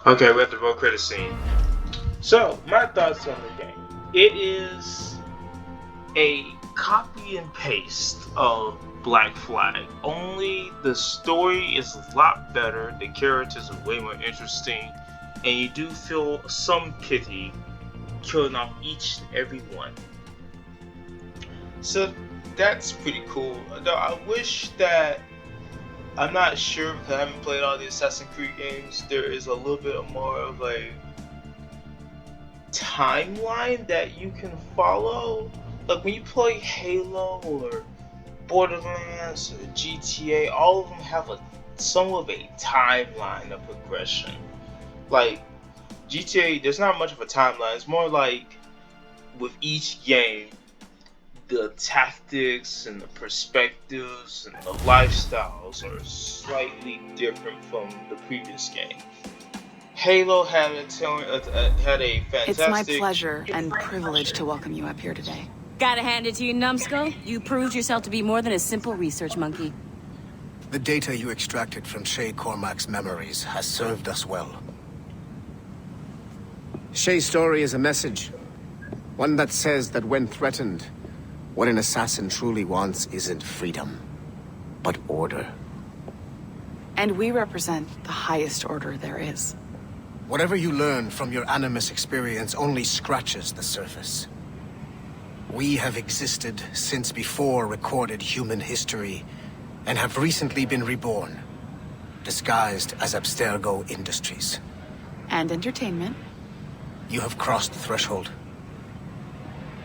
Okay, we have the roll credit scene. So, my thoughts on the game. It is a copy and paste of Black Flag. Only the story is a lot better, the characters are way more interesting, and you do feel some pity killing off each and every one. So that's pretty cool. Though I wish that I'm not sure because I haven't played all the Assassin's Creed games. There is a little bit more of a timeline that you can follow. Like when you play Halo or Borderlands or GTA, all of them have somewhat of a timeline of progression. Like GTA, there's not much of a timeline. It's more like with each game, the tactics and the perspectives and the lifestyles are slightly different from the previous game. Halo had a It's my fantastic. pleasure and privilege to welcome you up here today. Gotta hand it to you, numbskull. You proved yourself to be more than a simple research monkey. The data you extracted from Shay Cormac's memories has served us well. Shay's story is a message. One that says that when threatened, what an assassin truly wants isn't freedom, but order. And we represent the highest order there is. Whatever you learn from your Animus experience only scratches the surface. We have existed since before recorded human history, and have recently been reborn, disguised as Abstergo Industries. And entertainment. You have crossed the threshold,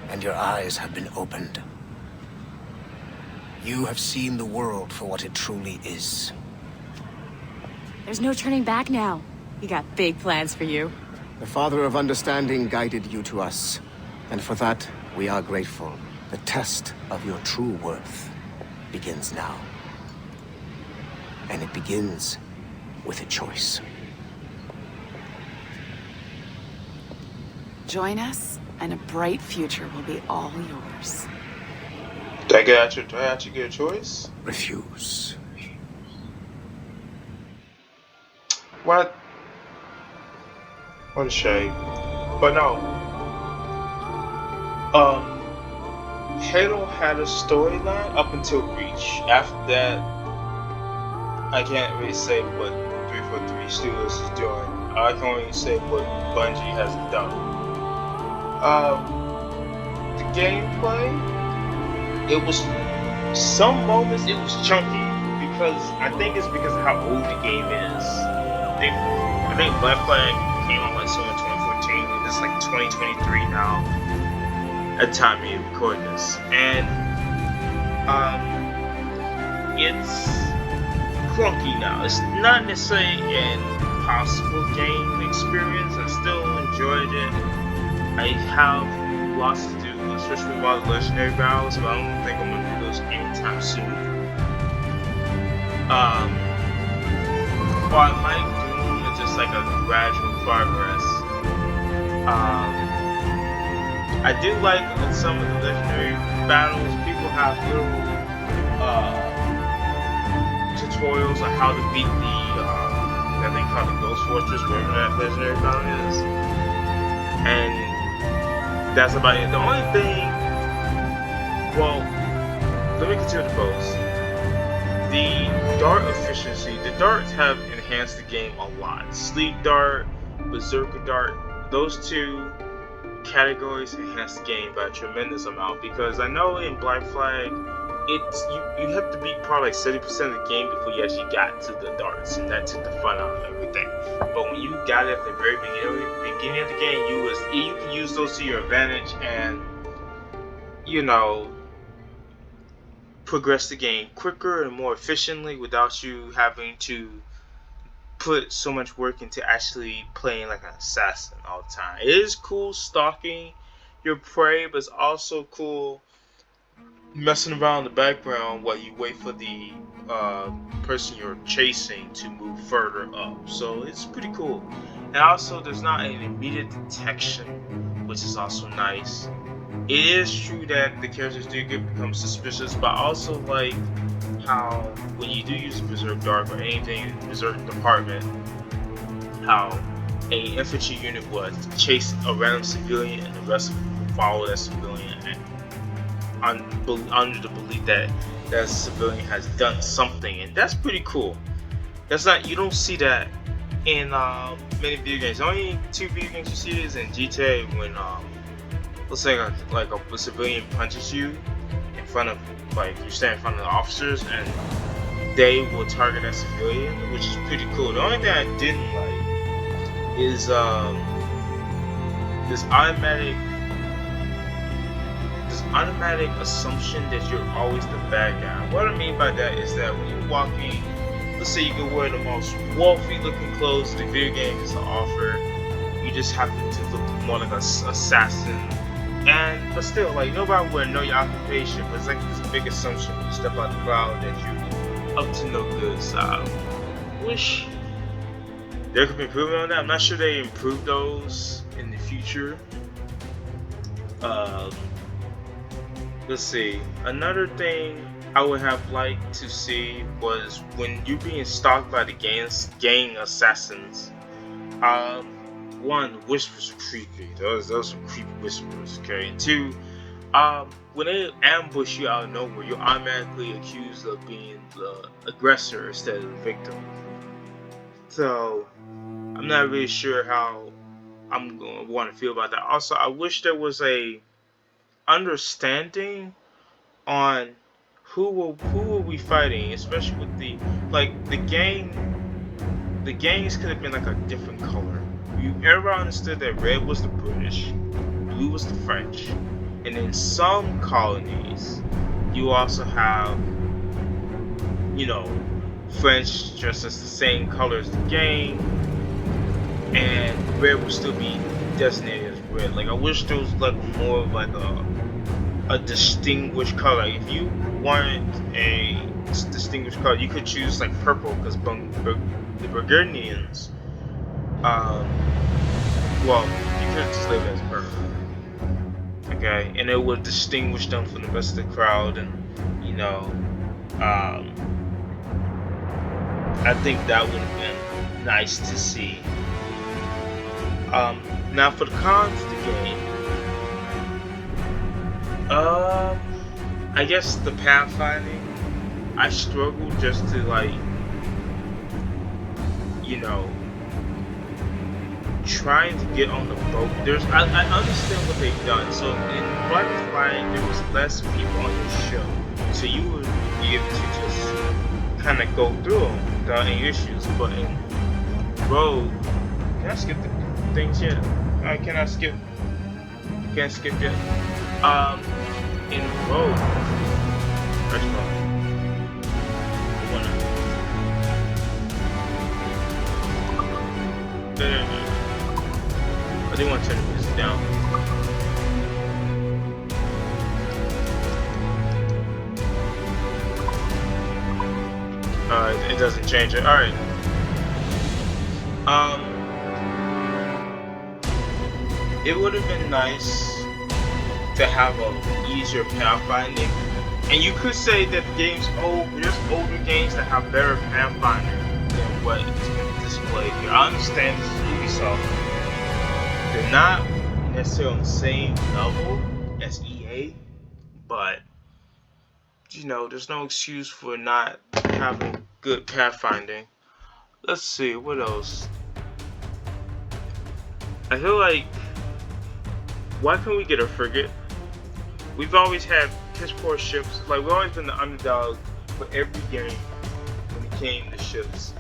and your eyes have been opened. You have seen the world for what it truly is. There's no turning back now. We got big plans for you. The Father of Understanding guided you to us, and for that, we are grateful. The test of your true worth begins now. And it begins with a choice. Join us, and a bright future will be all yours. Do I actually get a choice? Refuse. What? What a shame. But no. Halo had a storyline up until Reach. After that, I can't really say what 343 Studios is doing. I can only say what Bungie has done. The gameplay, it was some moments it was chunky because I think it's because of how old the game is. I think Black Flag came out like somewhere in 2014. And it's like 2023 now. At the time we record this, and it's clunky now. It's not necessarily an impossible game experience. I still enjoyed it. I have lots to do, especially with all the legendary battles, but I don't think I'm gonna do those anytime soon. Or I might do them just like a gradual progress. I do like in some of the legendary battles, people have little tutorials on how to beat the, I think called the Ghost Fortress, wherever that legendary battle is. And that's about it. The only thing, well, let me continue to pose. The dart efficiency, the darts have enhanced the game a lot. Sleep dart, berserker dart, those two categories enhance the game by a tremendous amount, because I know in Black Flag it's you have to beat probably like 70% of the game before you actually got to the darts, and that took the fun out of everything. But when you got it at the very beginning of the game, you can use those to your advantage and progress the game quicker and more efficiently without you having to put so much work into actually playing like an assassin all the time. It is cool stalking your prey, but it's also cool messing around in the background while you wait for the person you're chasing to move further up. So it's pretty cool. And also there's not an immediate detection, which is also nice. It is true that the characters do become suspicious, but I also like how when you do use Berserk Dark or anything in the Berserk department, how a infantry unit would chase a random civilian and the rest would follow that civilian under the belief that that civilian has done something, and that's pretty cool. That's not, you don't see that in many video games. The only two video games you see is in GTA when let's say like a civilian punches you in front of, like, you stand in front of the officers and they will target that civilian, which is pretty cool. The only thing I didn't like is this automatic assumption that you're always the bad guy. What I mean by that is that when you're walking, let's say you can wear the most wolfy looking clothes the video game has to offer, you just happen to look more like an assassin. But still, like, nobody would know your occupation, but it's like this big assumption when you step out the crowd that you're up to no good. So I wish there could be improvement on that. I'm not sure they improve those in the future. Let's see. Another thing I would have liked to see was when you're being stalked by the gang assassins. One, whispers are creepy. Those are some creepy whispers. Okay, and two, when they ambush you out of nowhere, you're automatically accused of being the aggressor instead of the victim. So I'm not really sure how I'm going to want to feel about that. Also, I wish there was a understanding on who will we fighting, especially with the gangs could have been like a different color. Everybody understood that red was the British, blue was the French, and in some colonies you also have, you know, French dressed as the same color as the gang, and red will still be designated as red. Like, I wish there was like more of like a distinguished color. Like, if you wanted a distinguished color, you could choose like purple, because the Burgundians, well, you could just leave it as purple, okay, and it would distinguish them from the rest of the crowd, and you know, I think that would have been nice to see. Now for the cons of the game, I guess the pathfinding, I struggle just to, like, you know, trying to get on the boat. I understand what they've done. So in Black Flag, there was less people on your show, so you would be able to just kind of go through them without any issues. But in Rogue, can I skip the things yet? I cannot skip. Can't skip yet. In Rogue, first of all, I didn't want to turn the music down. It doesn't change it. Alright. It would have been nice to have a easier pathfinding. And you could say that the game's old, but there's older games that have better pathfinding than what is being displayed here. I understand this is Ubisoft. They're not necessarily on the same level as EA, but you know, there's no excuse for not having good pathfinding. Let's see, what else? I feel like, why can't we get a frigate? We've always had piss poor ships. Like, we've always been the underdog for every game when it came to ships.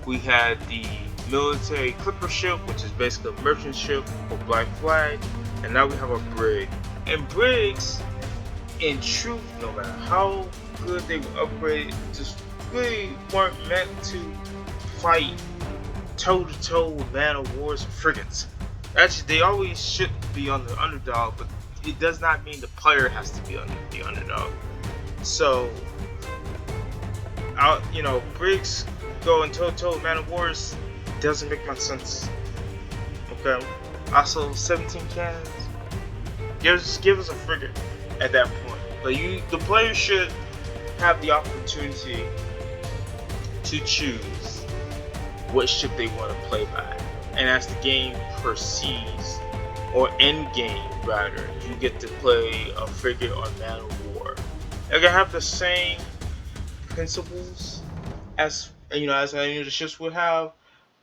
We had the military clipper ship, which is basically a merchant ship for Black Flag, and now we have a brig. And brigs, in truth, no matter how good they were upgraded, just really weren't meant to fight toe-to-toe with man of wars and frigates. Actually, they always should be on the underdog, but it does not mean the player has to be on the underdog. So, you know, brigs going toe-to-toe with man of wars doesn't make much sense. Okay. Also, 17 cannons. Give us a frigate at that point. But the player should have the opportunity to choose what ship they want to play by. and as the game proceeds, or end game rather, you get to play a frigate or man of war. They're gonna have the same principles as as any of the ships would have,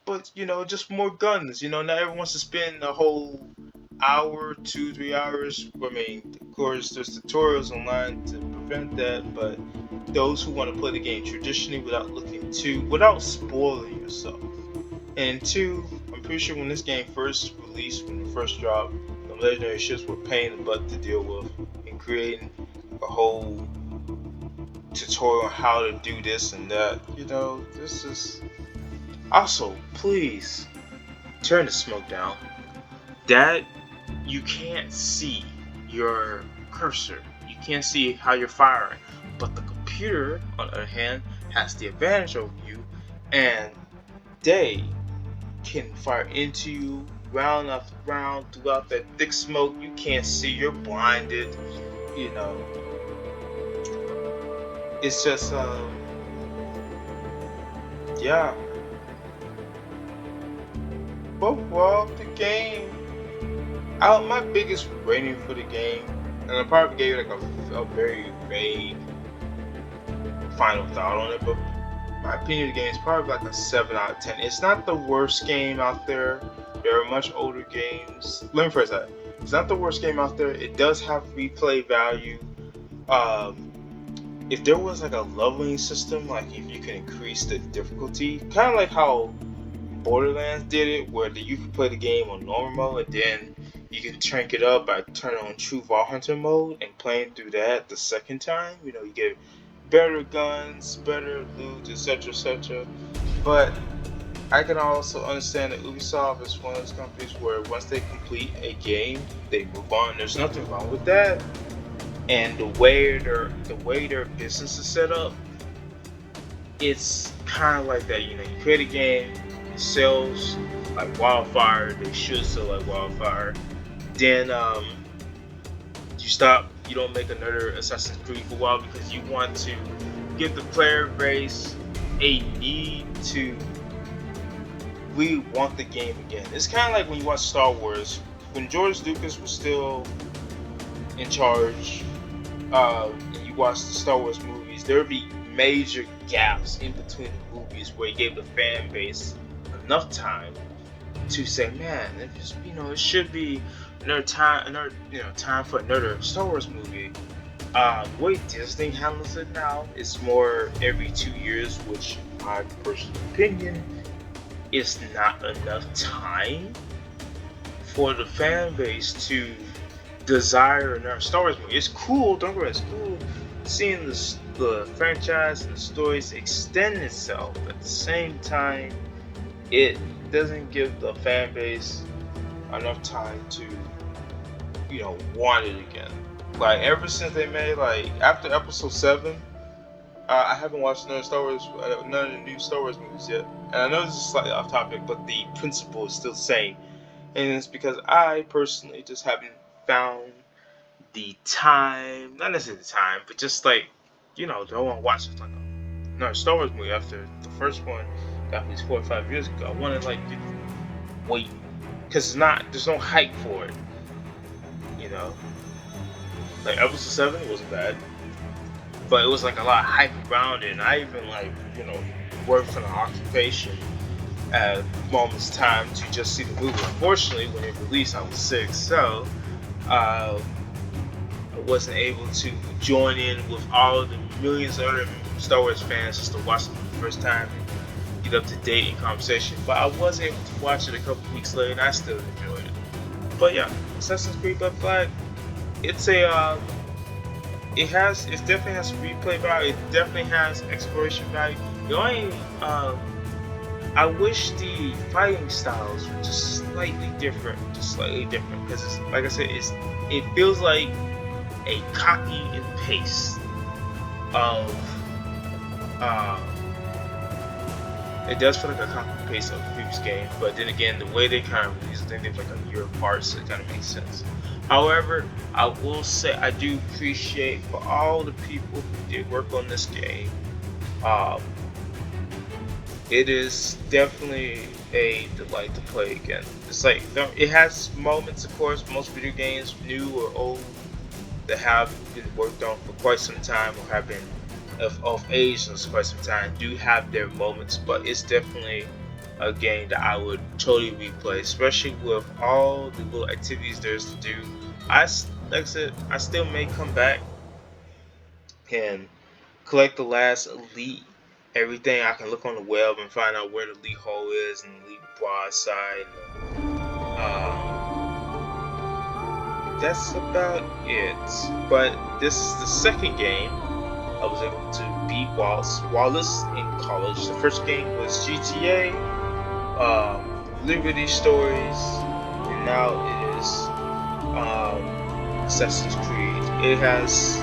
but just more guns. Not everyone wants to spend a whole hour, 2, 3 hours. I mean, of course, there's tutorials online to prevent that, but those who want to play the game traditionally without spoiling yourself. And two, I'm pretty sure when this game first released, when it first dropped, the legendary ships were pain in the butt to deal with, and creating a whole tutorial on how to do this and that. This is also, please turn the smoke down. That you can't see your cursor, you can't see how you're firing, but the computer, on the other hand, has the advantage over you, and they can fire into you round after round throughout that thick smoke. You can't see, you're blinded. It's just yeah. But overall, the game, my biggest rating for the game, and I probably gave it like a very vague final thought on it, but my opinion of the game is probably like a 7 out of 10. It's not the worst game out there. There are much older games. Let me phrase that. It's not the worst game out there. It does have replay value. If there was like a leveling system, like if you can increase the difficulty, kind of like how Borderlands did it, where you could play the game on normal mode and then you can crank it up by turning on True Vault Hunter mode and playing through that the second time. You get better guns, better loot, etc., etc. But I can also understand that Ubisoft is one of those companies where once they complete a game, they move on. There's nothing wrong with that. And the way their business is set up, it's kind of like that. You create a game, it sells like wildfire. They should sell like wildfire. Then you don't make another Assassin's Creed for a while because you want to give the player base a need to really want the game again. It's kind of like when you watch Star Wars. When George Lucas was still in charge, and you watch the Star Wars movies, there would be major gaps in between the movies where he gave the fan base enough time to say, man, it should be time for another Star Wars movie. The way Disney handles it now, it's more every 2 years, which, in my personal opinion, is not enough time for the fan base to desire another Star Wars movie. It's cool, don't get me wrong, it's cool seeing the franchise and the stories extend itself. At the same time, it doesn't give the fan base enough time to want it again. Like ever since they made after episode 7, I haven't watched none of the new Star Wars movies yet. And I know this is slightly off topic, but the principle is still the same. And it's because I personally just haven't found the time, not necessarily the time, but just don't want to watch another Star Wars movie after the first one got me 4 or 5 years ago. I want to wait, because there's no hype for it. Like episode 7 wasn't bad, but it was a lot of hype around it, and I even worked for an occupation at moments time to just see the movie. Unfortunately, when it released, I was sick, so I wasn't able to join in with all of the millions of other Star Wars fans just to watch it for the first time and get up to date in conversation. But I was able to watch it a couple weeks later, and I still enjoyed it. But yeah, Assassin's Creed Black Flag, it definitely has replay value. It definitely has exploration value. The only I wish the fighting styles were just slightly different, because it's like I said, it feels like a copy and paste of it does feel like a copy and paste of the previous game, but then again, the way they kind of released it, they're like a year apart, so it kind of makes sense. However, I will say I do appreciate for all the people who did work on this game. It is definitely a delight to play again. It's like it has moments, of course. Most video games, new or old, that have been worked on for quite some time or have been of age for quite some time, do have their moments. But it's definitely a game that I would totally replay, especially with all the little activities there's to do. Like I said, I still may come back and collect the last elite. Everything I can look on the web and find out where the elite hole is and the elite broadside. That's about it. But this is the second game I was able to beat Wallace in college. The first game was GTA, Liberty Stories, and now it is Assassin's Creed. It has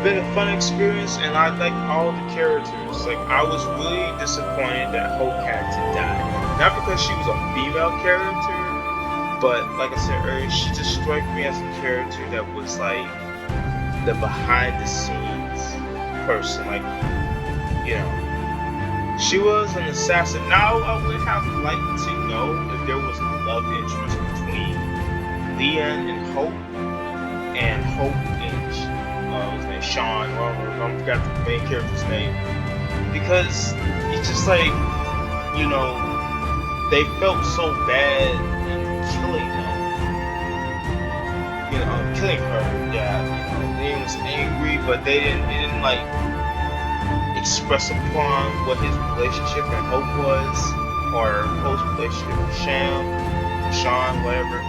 been a fun experience, and I like all the characters. Like, I was really disappointed that Hope had to die. Not because she was a female character, but like I said earlier, she just struck me as a character that was like the behind the scenes person. Like, you know, she was an assassin. Now I would have liked to know if there was a love interest between Leon and Hope and his name Sean. Well, I forgot the main character's name, because it's just like, you know, they felt so bad in killing them. You know, killing her. Yeah, you know, Leon was angry, but they didn't like express upon what his relationship and Hope was, or Hope's relationship with Sean, whatever.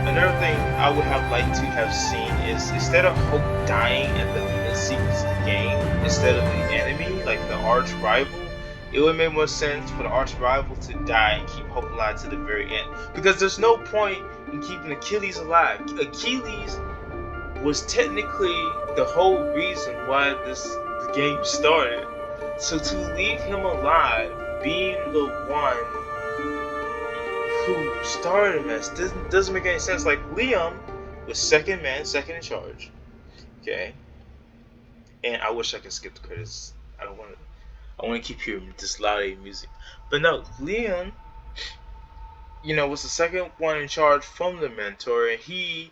Another thing I would have liked to have seen is, instead of Hope dying at the sequence of the game, instead of the enemy, like the arch rival, it would make more sense for the arch rival to die and keep Hope alive to the very end. Because there's no point in keeping Achilles alive. Achilles was technically the whole reason why the game started. So to leave him alive, being the one who started a mess, doesn't make any sense. Like, Liam was second in charge. Okay, and I wish I could skip the credits. I want to keep hearing this loud music. But no, Leon, you know, was the second one in charge from the mentor, and he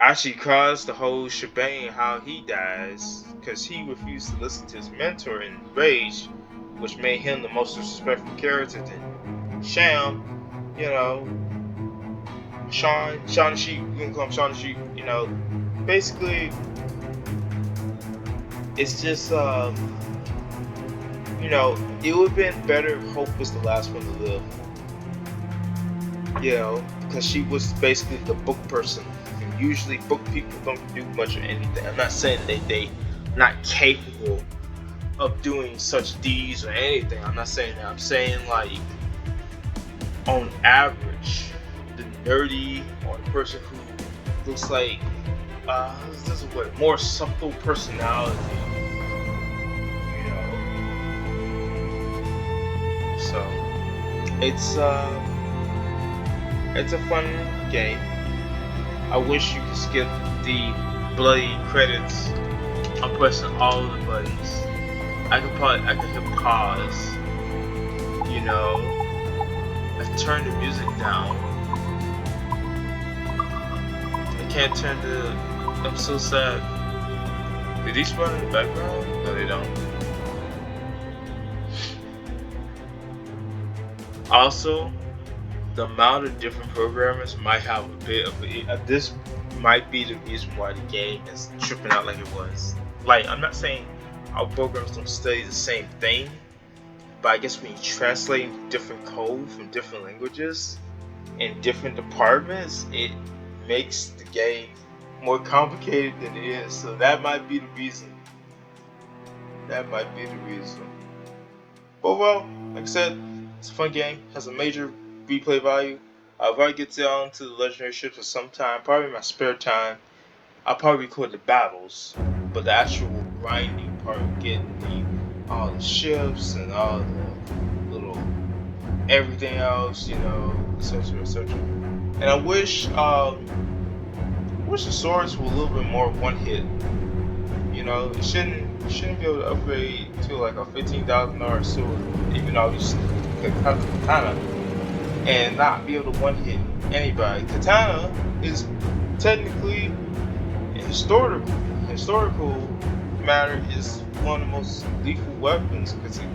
actually caused the whole shebang how he dies, because he refused to listen to his mentor in rage, which made him the most disrespectful character than Sham. You know, Sean the Sheep, you can call him Sean the Sheep, you know. Basically, it's just, you know, it would have been better if Hope was the last one to live. You know, because she was basically the book person. And usually book people don't do much of anything. I'm not saying they not capable of doing such deeds or anything. I'm not saying that. I'm saying, like, on average, the nerdy or the person who looks like this is what more subtle personality, you know. So it's a fun game. I wish you could skip the bloody credits. I'm pressing all of the buttons. I could hit pause, you know. I turned the music down. I can't turn the. I'm so sad. Do these run in the background? No, they don't. Also, the amount of different programmers might have a bit of this might be the reason why the game is tripping out like it was. Like, I'm not saying our programs don't study the same thing, but I guess when you translate different code from different languages in different departments, it makes the game more complicated than it is. So that might be the reason. But well, like I said, it's a fun game. Has a major replay value. I'll probably get down to the legendary ships at some time, probably in my spare time. I'll probably record the battles, but the actual grinding part, getting all the ships and all the little everything else, you know, etc., etc. And I wish the swords were a little bit more one hit. You know, you shouldn't be able to upgrade to like a $15,000 sword, even though you Katana and not be able to one-hit anybody. Katana is technically historical matter is one of the most lethal weapons because it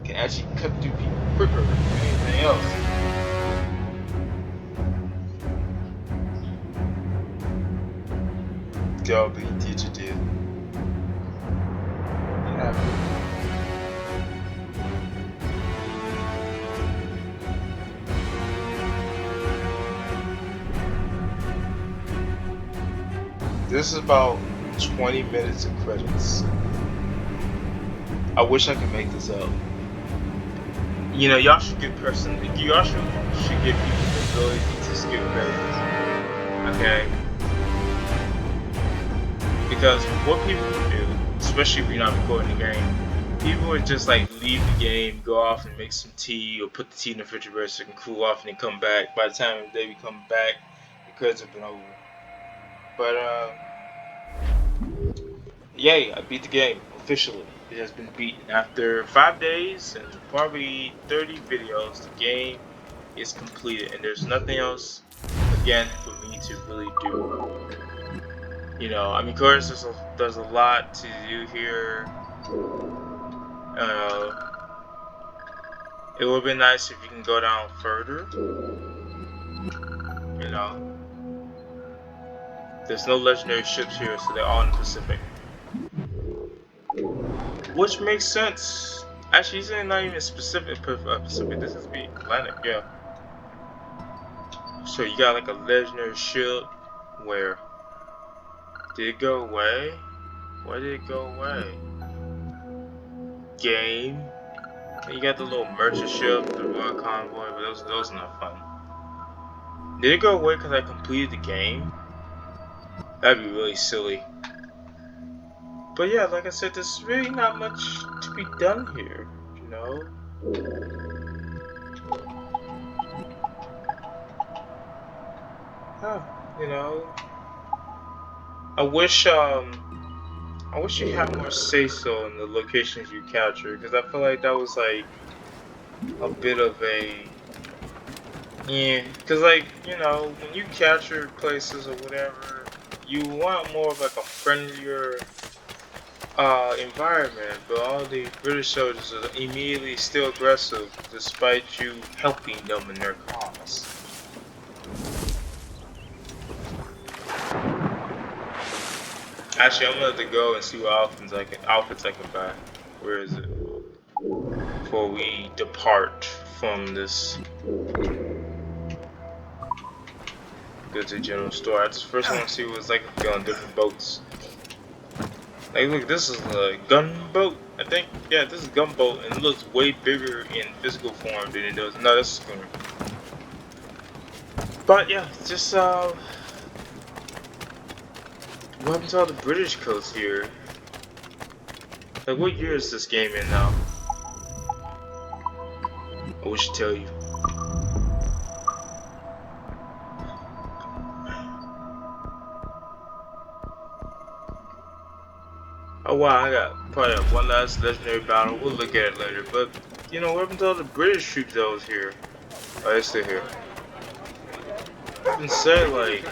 can actually cut through people quicker than anything else. Dobby teacher did. Yeah. This is about 20 minutes of credits. I wish I could make this up. You know, y'all should give y'all should give people the ability to skip credits. Okay? Because what people do, especially if you're not recording the game, people would just like leave the game, go off and make some tea, or put the tea in the refrigerator so it can cool off, and then come back. By the time they come back, the credits have been over. But yay! I beat the game officially. It has been beaten after 5 days and probably 30 videos. The game is completed, and there's nothing else again for me to really do. You know, I mean, of course, there's a lot to do here. It would be nice if you can go down further. You know, there's no legendary ships here, so they're all in the Pacific, which makes sense. Actually, this is not even specific Pacific. This is the Atlantic, yeah. So you got like a legendary ship. Where did it go away? Where did it go away? Game. And you got the little merchant ship, the royal convoy, but those are not fun. Did it go away because I completed the game? That'd be really silly. But yeah, like I said, there's really not much to be done here, you know? Huh, you know? I wish you had more say-so in the locations you capture, because I feel like that was like a bit of a because like, you know, when you capture places or whatever, you want more of like a friendlier environment, but all the British soldiers are immediately still aggressive despite you helping them in their cause. Actually, I'm gonna have to go and see what outfits I can buy. Where is it? Before we depart from this. Go to the general store. I just first want to see what it's like if you go on different boats. Like, look, this is a gunboat, I think. Yeah, this is a gunboat, and it looks way bigger in physical form than it does. No, that's a schooner. But yeah, just what happened to all the British coast here? Like, what year is this game in now? I wish to tell you. Oh wow, I got probably one last legendary battle. We'll look at it later. But, you know, what happened to all the British troops that was here? Oh, they're still here. I can say, like...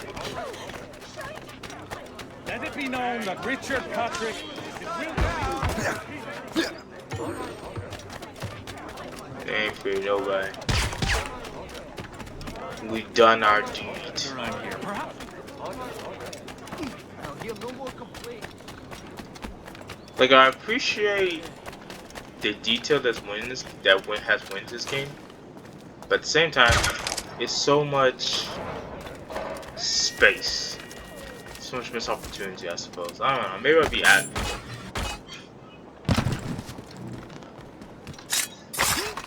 Let it be known that Richard Patrick They ain't fear nobody. We done our deed. Like, I appreciate the detail has won this game, but at the same time, it's so much space, so much missed opportunity. I suppose. I don't know. Maybe I'll be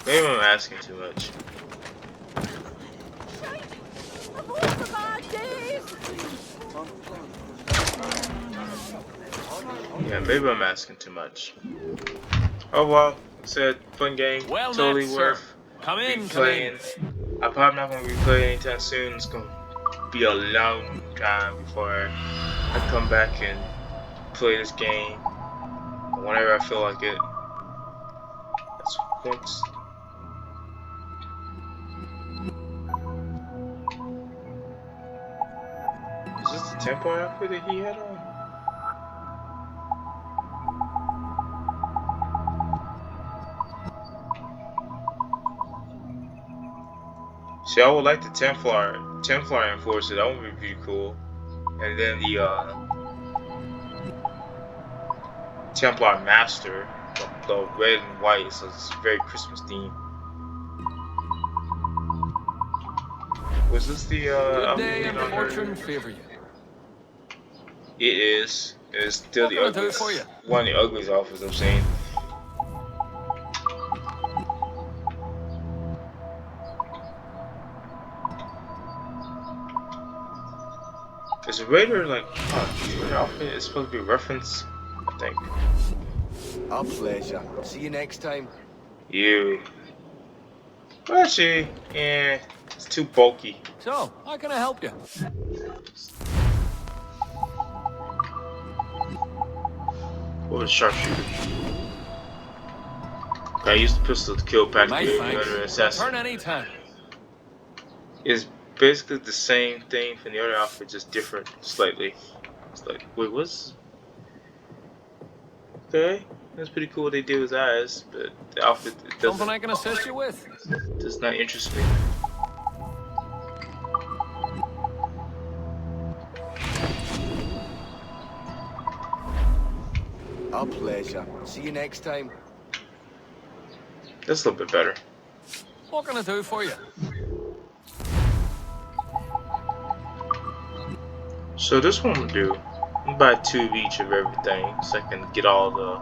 maybe I'm asking too much. Yeah, maybe I'm asking too much. Oh well, said fun game, well totally met, worth playing. I'm probably not gonna replay anytime soon. It's gonna be a long time before I come back and play this game whenever I feel like it. That's once Templar outfit that he had on? See, I would like the Templar Enforcer. That would be pretty cool. And then the Templar Master, the red and white, so it's very Christmas themed. Was this the Good day outfit and on fortune her? favor you. It is. It's still What the can I do ugliest. for you? One of the ugliest outfits I've seen. Is a Raider like Raider outfit is supposed to be a reference? I think. Our pleasure. See you next time. You. Well, actually, yeah, it's too bulky. So, how can I help you? What was sharpshooter? I used the pistol to kill My practically every thanks. other assassin. Return anytime. It's basically the same thing from the other outfit, just different slightly. It's like, wait, what's... Okay, that's pretty cool what they did with his eyes, but the outfit Something I can assist you with? does not interest me. Our pleasure. See you next time. That's a little bit better. What can I do for you? So this one will do. I'm buy 2 of each of everything, so I can get all the...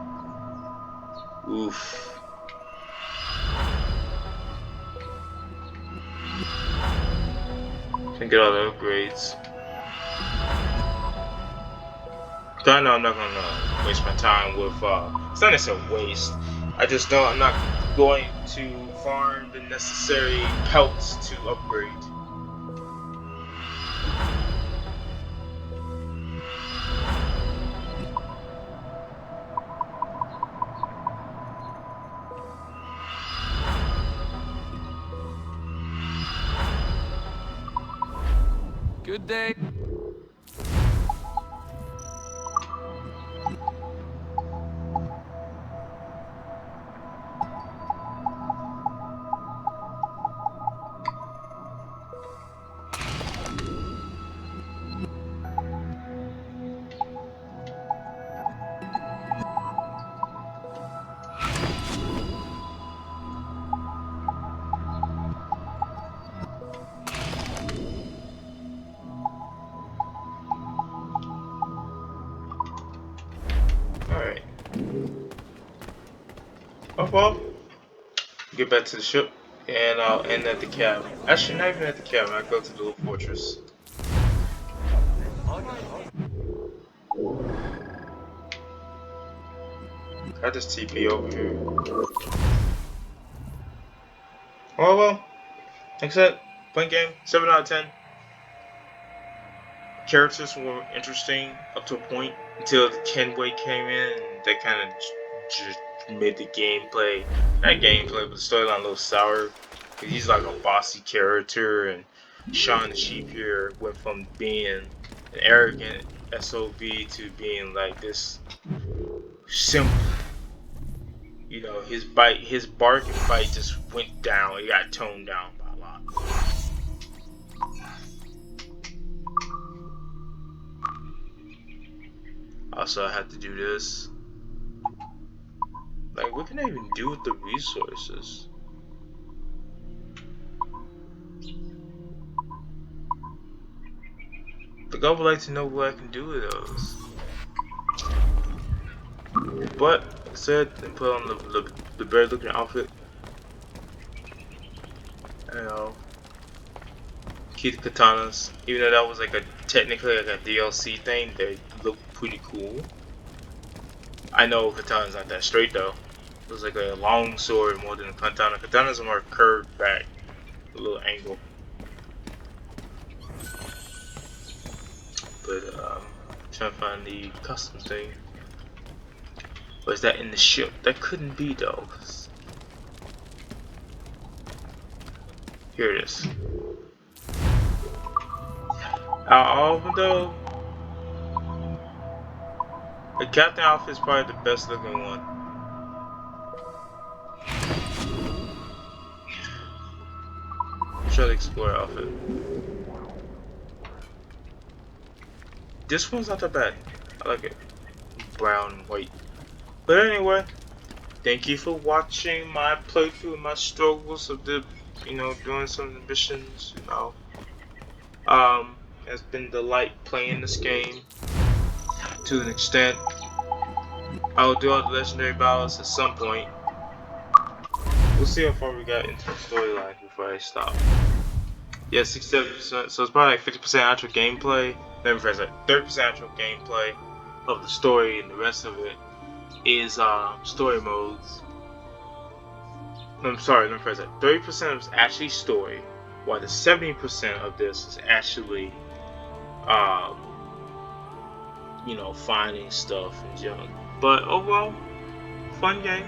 Oof. Can get all the upgrades. I know I'm not gonna waste my time with, it's not necessarily a waste. I just know I'm not going to farm the necessary pelts to upgrade. Good day. Alright. Oh well. Get back to the ship, and I'll end at the cabin. Actually, not even at the cabin. I'll go to the little fortress. I just TP over here. Oh well. Like I said, playing game, 7 out of 10. Characters were interesting up to a point until the Kenway came in, and that kind of made the gameplay, not gameplay, but the storyline a little sour. He's like a bossy character, and Shaun the Sheep here went from being an arrogant SOB to being like this simple. You know, his bark and bite just went down. It got toned down by a lot. Also, I had to do this. Like, what can I even do with the resources? Like, I would like to know what I can do with those. But, like I said, and put on the better looking outfit. You know, keep the katanas. Even though that was like technically like a DLC thing, they look pretty cool. I know katana's not that straight though. It was like a long sword more than a katana. Katana's more curved back, a little angle. But trying to find the custom thing. Was that in the ship? That couldn't be though. Here it is. How often though? The captain outfit is probably the best looking one. Try the explorer outfit. This one's not that bad. I like it. Brown and white. But anyway, thank you for watching my playthrough and my struggles of the, doing some missions, It's been a delight playing this game to an extent. I will do all the legendary battles at some point. We'll see how far we got into the storyline before I stop. Yeah, 67%, so it's probably like 50% actual gameplay. Let me phrase that. 30% actual gameplay of the story, and the rest of it is story modes. I'm sorry, let me phrase that. 30% of it is actually story, while the 70% of this is actually, finding stuff and junk. But overall, fun game.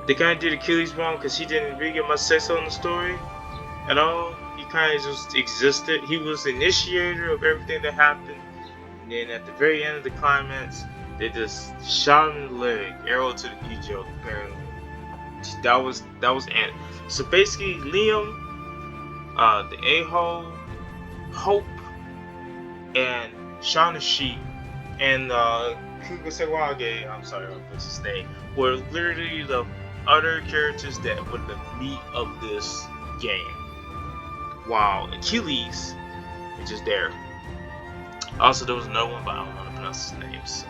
They kind of did Achilles wrong because he didn't really get much say so in the story at all. He kind of just existed. He was the initiator of everything that happened. And then at the very end of the climax, they just shot him in the leg, arrow to the knee joke. Apparently, that was it. So basically, Liam, the a-hole, Hope, and Shauna Sheep, and Kugasewage, I'm sorry, what's his name, were literally the other characters that were the meat of this game. While Achilles is just there. Also, there was another one, but I don't know how to pronounce his name. So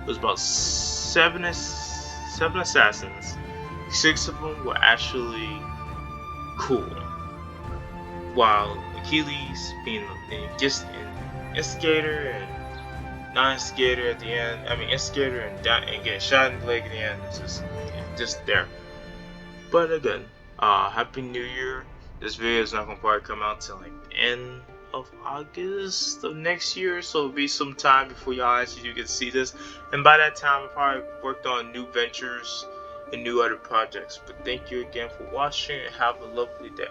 it was about seven assassins. 6 of them were actually cool, while Achilles being just an instigator and non-instigator at the end. I mean, instigator and getting shot in the leg at the end. It's just there. But again, Happy New Year. This video is not gonna probably come out till like the end of August of next year, so it'll be some time before y'all actually get to see this. And by that time, I probably worked on new ventures and new other projects. But thank you again for watching, and have a lovely day.